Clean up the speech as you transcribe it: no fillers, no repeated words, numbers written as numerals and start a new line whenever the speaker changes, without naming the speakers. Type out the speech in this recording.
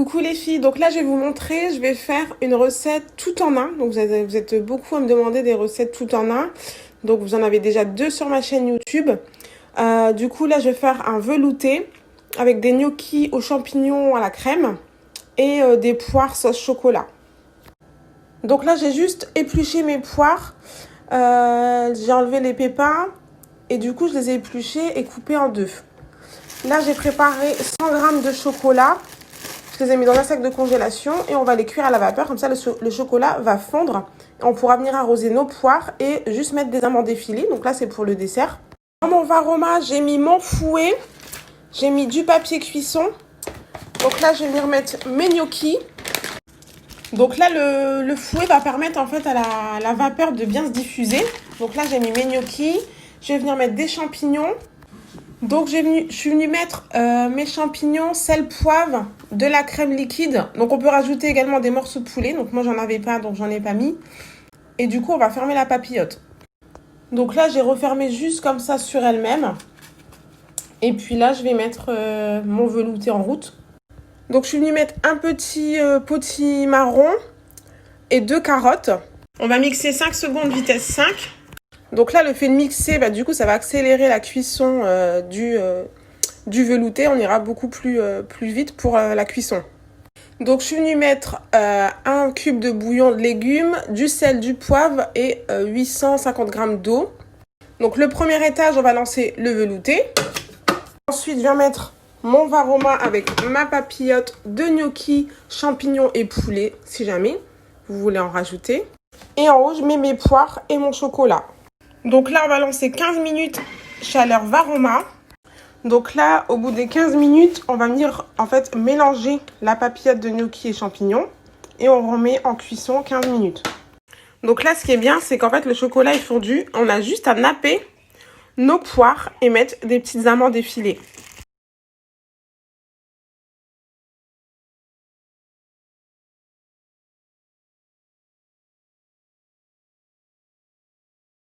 Coucou les filles, donc là je vais vous montrer, je vais faire une recette tout en un. Donc vous êtes beaucoup à me demander des recettes tout en un. Donc vous en avez déjà 2 sur ma chaîne YouTube. Du coup là je vais faire un velouté avec des gnocchis aux champignons à la crème et des poires sauce chocolat. Donc là j'ai juste épluché mes poires, j'ai enlevé les pépins et du coup je les ai épluchés et coupés en 2. Là j'ai préparé 100 g de chocolat. Je les ai mis dans un sac de congélation et on va les cuire à la vapeur. Comme ça, le chocolat va fondre. On pourra venir arroser nos poires et juste mettre des amandes effilées. Donc là, c'est pour le dessert. Dans mon varoma, j'ai mis mon fouet. J'ai mis du papier cuisson. Donc là, je vais venir mettre mes gnocchis. Donc là, le fouet va permettre en fait à la vapeur de bien se diffuser. Donc là, j'ai mis mes gnocchis. Je vais venir mettre des champignons. Donc je suis venue mettre mes champignons, sel, poivre, de la crème liquide. Donc on peut rajouter également des morceaux de poulet. Donc moi j'en avais pas, donc j'en ai pas mis. Et du coup on va fermer la papillote. Donc là j'ai refermé juste comme ça sur elle-même. Et puis là je vais mettre mon velouté en route. Donc je suis venue mettre un petit potimarron et 2 carottes. On va mixer 5 secondes vitesse 5. Donc là, le fait de mixer, du coup, ça va accélérer la cuisson du velouté. On ira beaucoup plus vite pour la cuisson. Donc, je suis venue mettre un cube de bouillon de légumes, du sel, du poivre et 850 g d'eau. Donc, le premier étage, on va lancer le velouté. Ensuite, je viens mettre mon varoma avec ma papillote de gnocchi, champignons et poulet, si jamais vous voulez en rajouter. Et en haut, je mets mes poires et mon chocolat. Donc là, on va lancer 15 minutes chaleur varoma. Donc là, au bout des 15 minutes, on va venir en fait mélanger la papillote de gnocchi et champignons. Et on remet en cuisson 15 minutes. Donc là, ce qui est bien, c'est qu'en fait, le chocolat est fondu. On a juste à napper nos poires et mettre des petites amandes effilées.